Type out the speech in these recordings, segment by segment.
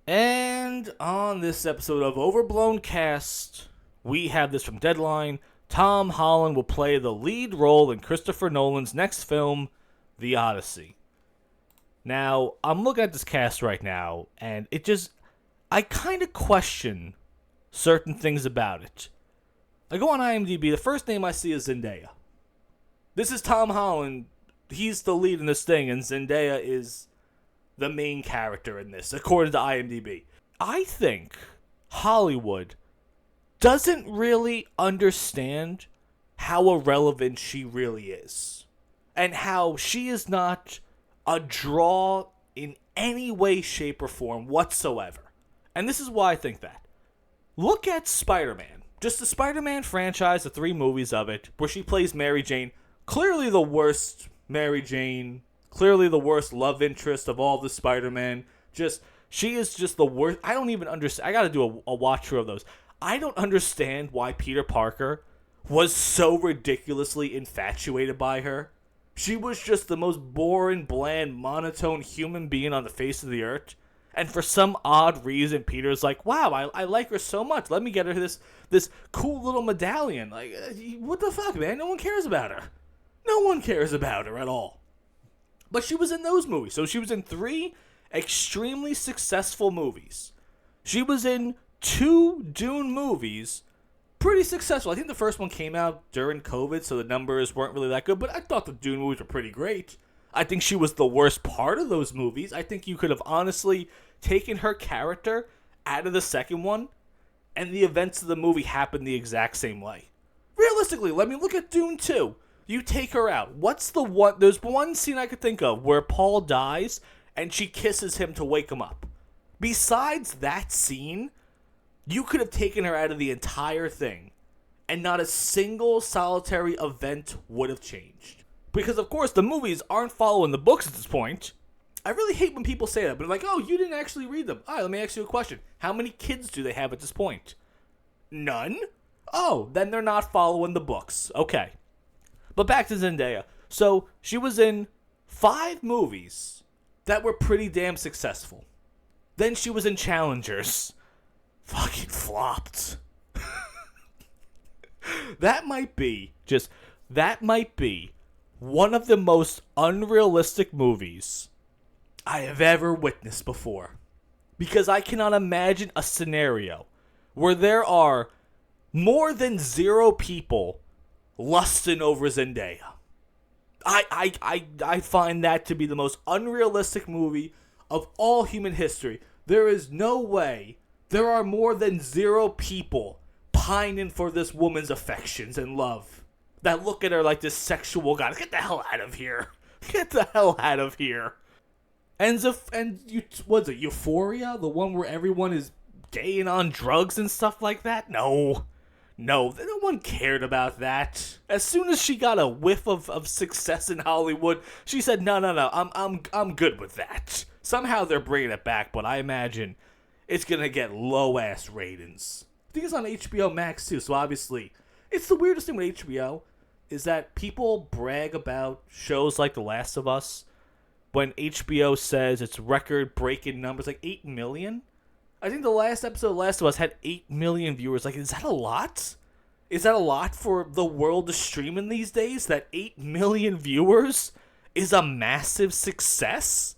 And on this episode of Overblown Cast, we have this from Deadline. Tom Holland will play the lead role in Christopher Nolan's next film, The Odyssey. Now, I'm looking at this cast right now, and I kind of question certain things about it. I go on IMDb, the first name I see is Zendaya. This is Tom Holland, he's the lead in this thing, and Zendaya is the main character in this, according to IMDb. I think Hollywood doesn't really understand how irrelevant she really is. And how she is not a draw in any way, shape, or form whatsoever. And this is why I think that. Look at Spider-Man. Just the Spider-Man franchise, the 3 movies of it, where she plays Mary Jane. Clearly the worst Mary Jane. Clearly the worst love interest of all the Spider-Man. She is just the worst. I don't even understand. I gotta do a watch through of those. I don't understand why Peter Parker was so ridiculously infatuated by her. She was just the most boring, bland, monotone human being on the face of the earth. And for some odd reason, Peter's like, wow, I like her so much. Let me get her this cool little medallion. Like, what the fuck, man? No one cares about her. No one cares about her at all. But she was in those movies. So she was in 3 extremely successful movies. She was in 2 Dune movies. Pretty successful. I think the first one came out during COVID, so the numbers weren't really that good. But I thought the Dune movies were pretty great. I think she was the worst part of those movies. I think you could have honestly taken her character out of the second one, and the events of the movie happened the exact same way. Realistically, let me look at Dune 2. You take her out. What's the one? There's one scene I could think of where Paul dies and she kisses him to wake him up. Besides that scene, you could have taken her out of the entire thing and not a single solitary event would have changed. Because, of course, the movies aren't following the books at this point. I really hate when people say that, but like, oh, you didn't actually read them. All right, let me ask you a question. How many kids do they have at this point? None? Oh, then they're not following the books. Okay. But back to Zendaya. So, she was in 5 movies that were pretty damn successful. Then she was in Challengers. Fucking flopped. That might be one of the most unrealistic movies I have ever witnessed before. Because I cannot imagine a scenario where there are more than 0 people lusting over Zendaya. I find that to be the most unrealistic movie of all human history. There is no way there are more than 0 people pining for this woman's affections and love that look at her like this sexual goddess. Get the hell out of here. Get the hell out of here. Was it Euphoria? The one where everyone is gay and on drugs and stuff like that? No, no one cared about that. As soon as she got a whiff of success in Hollywood, she said, no, I'm good with that. Somehow they're bringing it back, but I imagine it's gonna get low-ass ratings. I think it's on HBO Max, too, so obviously, it's the weirdest thing with HBO, is that people brag about shows like The Last of Us when HBO says it's record-breaking numbers, like 8 million? I think the last episode of Last of Us had 8 million viewers. Like, is that a lot? Is that a lot for the world to stream in these days? That 8 million viewers is a massive success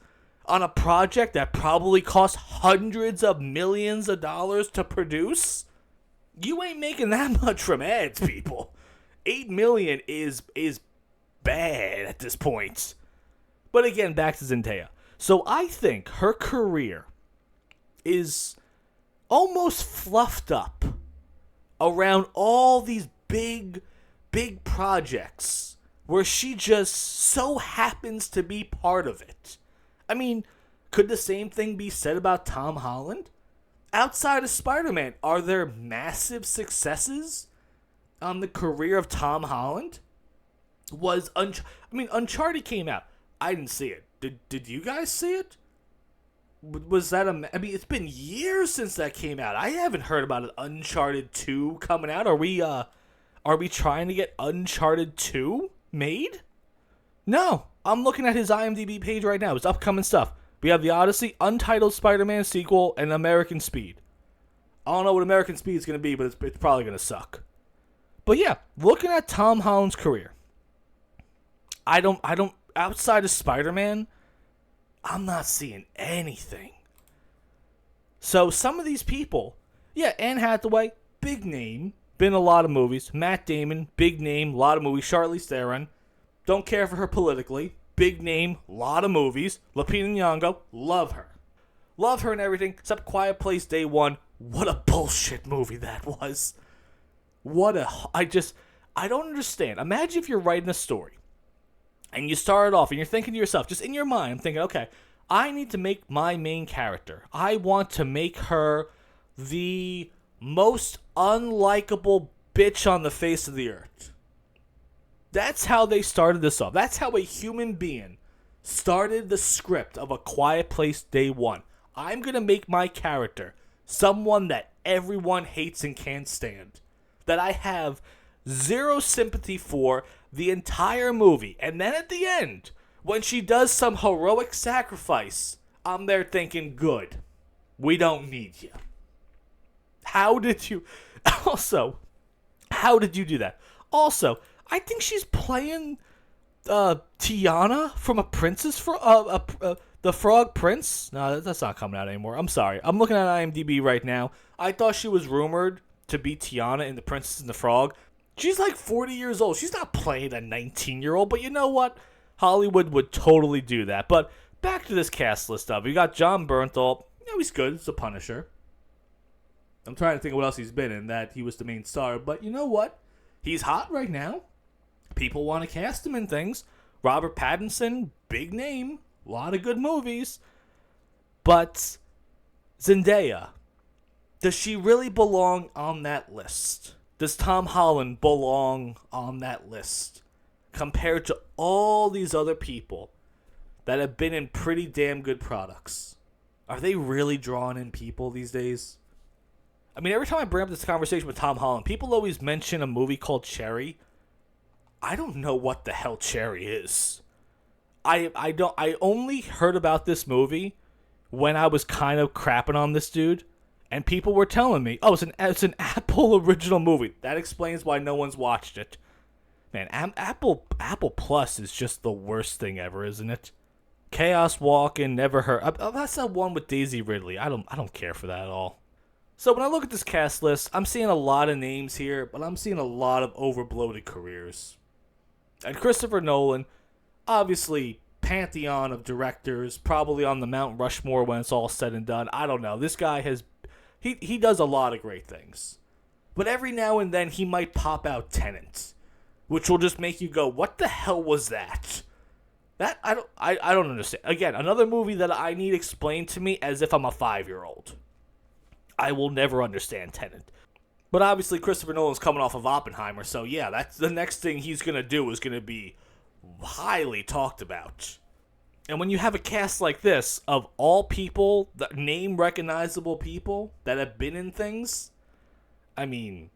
on a project that probably cost hundreds of millions of dollars to produce? You ain't making that much from ads, people. 8 million is bad at this point. But again, back to Zendaya. So I think her career is almost fluffed up around all these big projects where she just so happens to be part of it. I mean, could the same thing be said about Tom Holland? Outside of Spider-Man, are there massive successes on the career of Tom Holland? Uncharted came out. I didn't see it. Did you guys see it? Was that it's been years since that came out. I haven't heard about an Uncharted 2 coming out. Are we trying to get Uncharted 2 made? No. I'm looking at his IMDb page right now. His upcoming stuff. We have The Odyssey, Untitled Spider-Man sequel, and American Speed. I don't know what American Speed is going to be, but it's probably going to suck. But yeah, looking at Tom Holland's career, I don't, outside of Spider-Man, I'm not seeing anything. So some of these people, yeah, Anne Hathaway, big name, been in a lot of movies. Matt Damon, big name, a lot of movies. Charlize Theron, don't care for her politically, big name, lot of movies. Lupita Nyong'o, love her. Love her and everything, except Quiet Place Day One. What a bullshit movie that was. I don't understand. Imagine if you're writing a story, and you start it off, and you're thinking to yourself, just in your mind, I'm thinking, okay, I need to make my main character. I want to make her the most unlikable bitch on the face of the earth. That's how they started this off. That's how a human being started the script of A Quiet Place Day One. I'm going to make my character someone that everyone hates and can't stand. That I have zero sympathy for the entire movie. And then at the end, when she does some heroic sacrifice, I'm there thinking, good. We don't need you. How did you do that? Also, I think she's playing Tiana from A Princess The Frog Prince? No, that's not coming out anymore. I'm sorry. I'm looking at IMDb right now. I thought she was rumored to be Tiana in The Princess and the Frog. She's like 40 years old. She's not playing a 19-year-old, but you know what? Hollywood would totally do that. But back to this cast list up. We got John Bernthal. You know, he's good. It's the Punisher. I'm trying to think of what else he's been in that he was the main star. But you know what? He's hot right now. People want to cast him in things. Robert Pattinson, big name. A lot of good movies. But Zendaya, does she really belong on that list? Does Tom Holland belong on that list? Compared to all these other people that have been in pretty damn good products. Are they really drawing in people these days? I mean, every time I bring up this conversation with Tom Holland, people always mention a movie called Cherry. I don't know what the hell Cherry is. I only heard about this movie when I was kind of crapping on this dude, and people were telling me, oh, it's an Apple original movie. That explains why no one's watched it. Man, Apple Plus is just the worst thing ever, isn't it? Chaos Walking, never heard. That's that one with Daisy Ridley. I don't care for that at all. So when I look at this cast list, I'm seeing a lot of names here, but I'm seeing a lot of overbloated careers. And Christopher Nolan, obviously, pantheon of directors, probably on the Mount Rushmore when it's all said and done. I don't know. This guy he does a lot of great things. But every now and then he might pop out Tenet, which will just make you go, what the hell was that? That I don't understand. Again, another movie that I need explained to me as if I'm a 5-year-old. I will never understand Tenet. But obviously Christopher Nolan's coming off of Oppenheimer, so yeah, that's the next thing he's going to do is going to be highly talked about. And when you have a cast like this of all people, the name recognizable people that have been in things, I mean,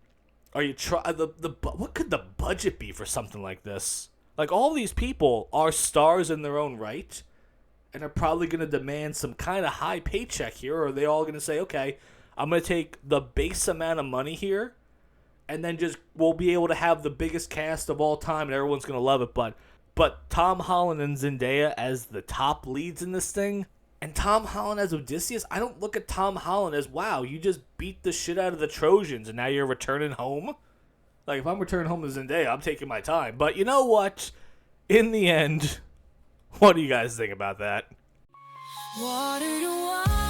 are you what could the budget be for something like this? Like, all these people are stars in their own right and are probably going to demand some kind of high paycheck here, or are they all going to say, okay, I'm going to take the base amount of money here, and then we'll be able to have the biggest cast of all time, and everyone's going to love it. But Tom Holland and Zendaya as the top leads in this thing, and Tom Holland as Odysseus, I don't look at Tom Holland as, wow, you just beat the shit out of the Trojans, and now you're returning home? Like, if I'm returning home to Zendaya, I'm taking my time. But you know what? In the end, what do you guys think about that? What do you want?